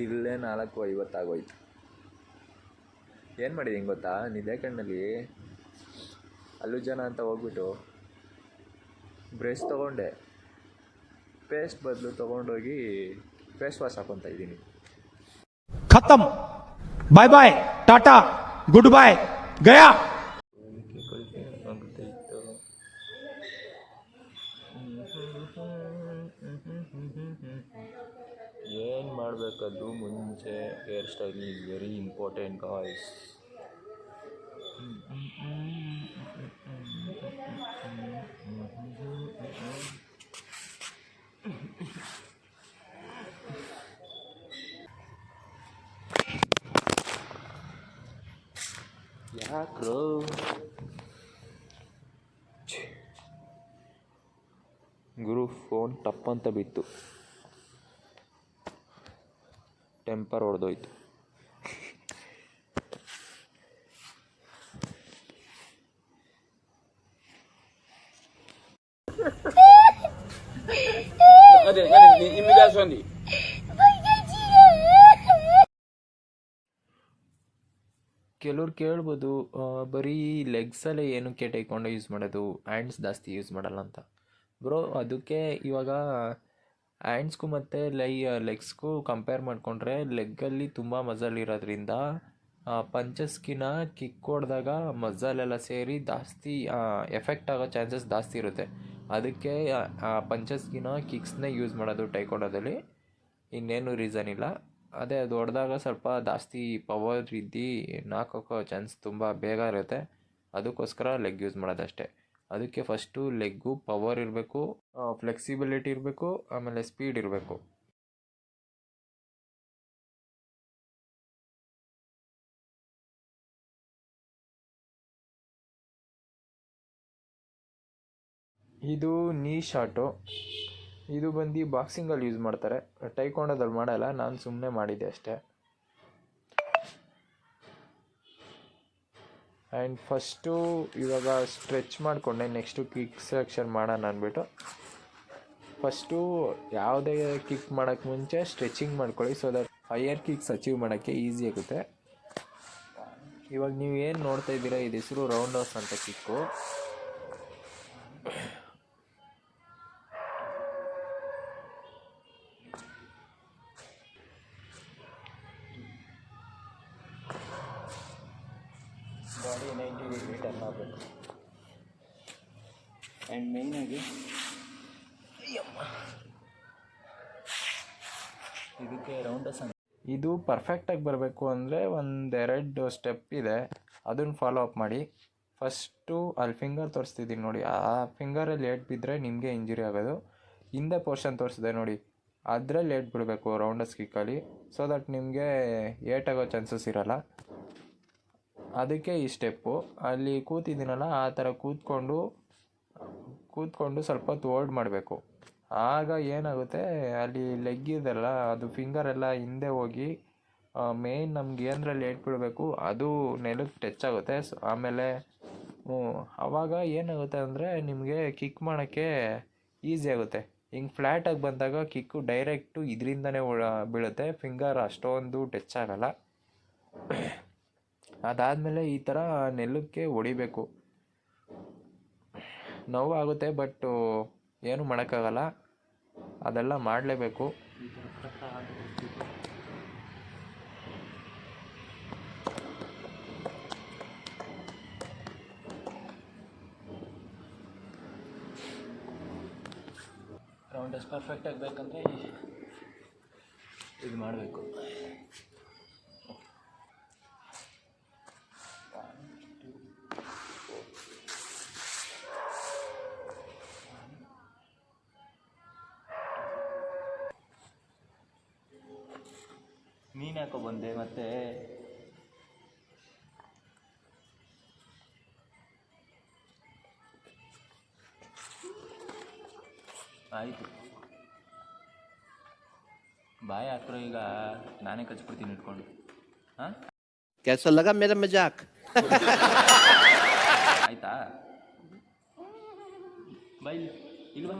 ಇಲ್ಲೇ 4:50 ಆಗೋಯ್ತು. ಏನು ಮಾಡಿದ್ದೀನಿ ಗೊತ್ತಾ, ನಿದ್ದೆ ಕಣ್ಣಲ್ಲಿ ಅಲ್ಲೂ ಜನ ಅಂತ ಹೋಗ್ಬಿಟ್ಟು ಬ್ರಷ್ ತೊಗೊಂಡೆ, ಪೇಸ್ಟ್ ಬದಲು ತೊಗೊಂಡೋಗಿ ಫೇಸ್ ವಾಶ್ ಹಾಕೊತಾ ಇದ್ದೀನಿ. खत्म, bye bye, tata, good bye, गया. ಏನು ಮಾಡಬೇಕದು ಮುಂಚೆ hair style is very important guys. ಯಾಕ್ರೋ ಗುರು ಫೋನ್ ಟಪ್ಪಂತ ಬಿತ್ತು, ಟೆಂಪರ್ ಹೊಡೆದೋಯ್ತು. ಕೆಲವ್ರು ಕೇಳ್ಬೋದು, ಬರೀ ಲೆಗ್ಸಲ್ಲೇ ಏನಕ್ಕೆ ಟೈಕೊಂಡು ಯೂಸ್ ಮಾಡೋದು, ಹ್ಯಾಂಡ್ಸ್ ಜಾಸ್ತಿ ಯೂಸ್ ಮಾಡಲ್ಲ ಅಂತ. ಬ್ರೋ, ಅದಕ್ಕೆ ಇವಾಗ ಹ್ಯಾಂಡ್ಸ್ಗೂ ಮತ್ತು ಲೆಗ್ಸ್ಗೂ ಕಂಪೇರ್ ಮಾಡಿಕೊಂಡ್ರೆ ಲೆಗ್ಗಲ್ಲಿ ತುಂಬ ಮಸಲ್ ಇರೋದ್ರಿಂದ ಪಂಚಸ್ಕಿನ ಕಿಕ್ ಹೊಡೆದಾಗ ಮಸಲೆಲ್ಲ ಸೇರಿ ಜಾಸ್ತಿ ಎಫೆಕ್ಟ್ ಆಗೋ ಚಾನ್ಸಸ್ ಜಾಸ್ತಿ ಇರುತ್ತೆ. ಅದಕ್ಕೆ ಪಂಚಸ್ಕಿನ ಕಿಕ್ಸ್ನೇ ಯೂಸ್ ಮಾಡೋದು ಟೈಕೊಂಡೋದಲ್ಲಿ, ಇನ್ನೇನು ರೀಸನ್ ಇಲ್ಲ. ಅದೇ ಅದು ಹೊಡೆದಾಗ ಸ್ವಲ್ಪ ಜಾಸ್ತಿ ಪವರ್ ಇದ್ದು ನಾಲ್ಕು ಚಾನ್ಸ್ ತುಂಬ ಬೇಗ ಇರುತ್ತೆ, ಅದಕ್ಕೋಸ್ಕರ ಲೆಗ್ ಯೂಸ್ ಮಾಡೋದಷ್ಟೇ. ಅದಕ್ಕೆ ಫಸ್ಟು ಲೆಗ್ಗು ಪವರ್ ಇರಬೇಕು, ಫ್ಲೆಕ್ಸಿಬಿಲಿಟಿ ಇರಬೇಕು, ಆಮೇಲೆ ಸ್ಪೀಡ್ ಇರಬೇಕು. ಇದು ನೀ ಶಾಟು, ಇದು ಬಂದು ಬಾಕ್ಸಿಂಗಲ್ಲಿ ಯೂಸ್ ಮಾಡ್ತಾರೆ, ಟೈಕೊಂಡೋದಲ್ಲಿ ಮಾಡಲ್ಲ. ನಾನು ಸುಮ್ಮನೆ ಮಾಡಿದ್ದೆ ಅಷ್ಟೇ. ಆ್ಯಂಡ್ ಫಸ್ಟು ಇವಾಗ ಸ್ಟ್ರೆಚ್ ಮಾಡಿಕೊಂಡೆ, ನೆಕ್ಸ್ಟು ಕಿಕ್ ಸೆಲೆಕ್ಷನ್ ಮಾಡೋಣ ಅಂದ್ಬಿಟ್ಟು ಫಸ್ಟು ಯಾವುದೇ ಕಿಕ್ ಮಾಡೋಕ್ಕೆ ಮುಂಚೆ ಸ್ಟ್ರೆಚಿಂಗ್ ಮಾಡ್ಕೊಳ್ಳಿ, so that higher kicks achieve ಮಾಡೋಕ್ಕೆ ಈಸಿ ಆಗುತ್ತೆ. ಇವಾಗ ನೀವು ಏನು ನೋಡ್ತಾ ಇದ್ದೀರಾ, ಇದು ಹೆಸರು ರೌಂಡ್ ಹೌಸ್ ಅಂತ ಕಿಕ್ಕು. ಬಾಡಿ 90 ಡಿಗ್ರಿ ಟರ್ನ್ ಆಗಬೇಕು. ಆ್ಯಂಡ್ ಮೇಯ್ನಾಗಿ ಇದಕ್ಕೆ ರೌಂಡಸ್ ಅಂತ. ಇದು ಪರ್ಫೆಕ್ಟಾಗಿ ಬರಬೇಕು ಅಂದರೆ ಒಂದೆರಡು ಸ್ಟೆಪ್ ಇದೆ, ಅದನ್ನು ಫಾಲೋ ಅಪ್ ಮಾಡಿ. ಫಸ್ಟು ಅಲ್ಲಿ ಫಿಂಗರ್ ತೋರಿಸ್ತಿದ್ದೀನಿ ನೋಡಿ, ಆ ಫಿಂಗರಲ್ಲಿ ಏಟ್ ಬಿದ್ದರೆ ನಿಮಗೆ ಇಂಜುರಿ ಆಗೋದು. ಹಿಂದೆ ಪೋರ್ಷನ್ ತೋರಿಸಿದೆ ನೋಡಿ, ಅದರಲ್ಲಿ ಏಟ್ ಬಿಡಬೇಕು ರೌಂಡಸ್ ಕಿಕ್ಕಲ್ಲಿ, ಸೊ ದಟ್ ನಿಮಗೆ ಏಟಾಗೋ ಚಾನ್ಸಸ್ ಇರೋಲ್ಲ. ಅದಕ್ಕೆ ಈ ಸ್ಟೆಪ್ಪು. ಅಲ್ಲಿ ಕೂತಿದ್ದೀನಲ್ಲ, ಆ ಥರ ಕೂತ್ಕೊಂಡು ಸ್ವಲ್ಪ ಹೊತ್ತು ಹೋಲ್ಡ್ ಮಾಡಬೇಕು. ಆಗ ಏನಾಗುತ್ತೆ, ಅಲ್ಲಿ ಲೆಗ್ ಇದೆಲ್ಲ, ಅದು ಫಿಂಗರೆಲ್ಲ ಹಿಂದೆ ಹೋಗಿ ಮೇಯ್ನ್ ನಮ್ಗೆ ಏನರಲ್ಲಿ ಏಟ್ ಬಿಡಬೇಕು ಅದು ನೆಲಕ್ಕೆ ಟಚ್ ಆಗುತ್ತೆ. ಆಮೇಲೆ ಆವಾಗ ಏನಾಗುತ್ತೆ ಅಂದರೆ ನಿಮಗೆ ಕಿಕ್ ಮಾಡೋಕ್ಕೆ ಈಸಿ ಆಗುತ್ತೆ. ಹಿಂಗೆ ಫ್ಲ್ಯಾಟಾಗಿ ಬಂದಾಗ ಕಿಕ್ಕು ಡೈರೆಕ್ಟು ಇದರಿಂದನೇ ಬೀಳುತ್ತೆ, ಫಿಂಗರ್ ಅಷ್ಟೊಂದು ಟಚ್ ಆಗಲ್ಲ. ಅದಾದಮೇಲೆ ಈ ಥರ ನೆಲಕ್ಕೆ ಹೊಡಿಬೇಕು. ನೋವು ಆಗುತ್ತೆ, ಬಟ್ ಏನು ಮಾಡೋಕ್ಕಾಗಲ್ಲ, ಅದೆಲ್ಲ ಮಾಡಲೇಬೇಕು. ರೌಂಡಸ್ ಪರ್ಫೆಕ್ಟಾಗಿ ಬೇಕಂದರೆ ಇದು ಮಾಡಬೇಕು. ನೀನು ಯಾಕೋ ಬಂದೆ ಮತ್ತೆ? ಆಯಿತು, ಬಾಯ್ ಹಾಕ್ರೋ, ಈಗ ನಾನೇ ಕಚ್ಬಿಡ್ತೀನಿ ಇಟ್ಕೊಂಡು. ಹಾಂ, कैसा लगा मेरा मजाक? ಆಯ್ತಾ? ಬಾಯ್ ಇಲ್ವಾ?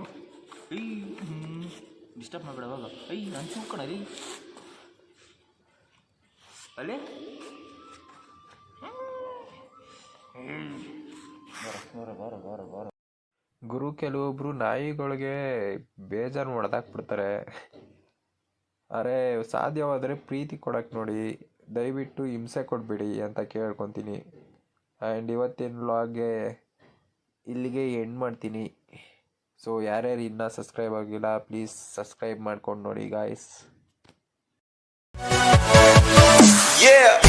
ಡಿಸ್ಟರ್ಬ್ ಮಾಡಬೇಡ, ಅವಾಗ. ನನ್ನ ಚೂಕಣ ರೀ. ಅಲ್ಲೇ ಗುರು ಕೆಲವೊಬ್ರು ನಾಯಿಗಳಿಗೆ ಬೇಜಾರು ಹೊಡೆದಾಕ್ಬಿಡ್ತಾರೆ. ಅರೆ ಸಾಧ್ಯವಾದರೆ ಪ್ರೀತಿ ಕೊಡಕ್ಕೆ ನೋಡಿ, ದಯವಿಟ್ಟು ಹಿಂಸೆ ಕೊಡಬೇಡಿ ಅಂತ ಕೇಳ್ಕೊತೀನಿ. ಆ್ಯಂಡ್ ಇವತ್ತಿನ ವ್ಲಾಗ್ಗೆ ಇಲ್ಲಿಗೆ ಎಂಡ್ ಮಾಡ್ತೀನಿ. ಸೊ ಯಾರ್ಯಾರು ಇನ್ನೂ ಸಬ್ಸ್ಕ್ರೈಬ್ ಆಗಿಲ್ಲ ಪ್ಲೀಸ್ ಸಬ್ಸ್ಕ್ರೈಬ್ ಮಾಡ್ಕೊಂಡು ನೋಡಿ ಗಾಯ್ಸ್. Yeah.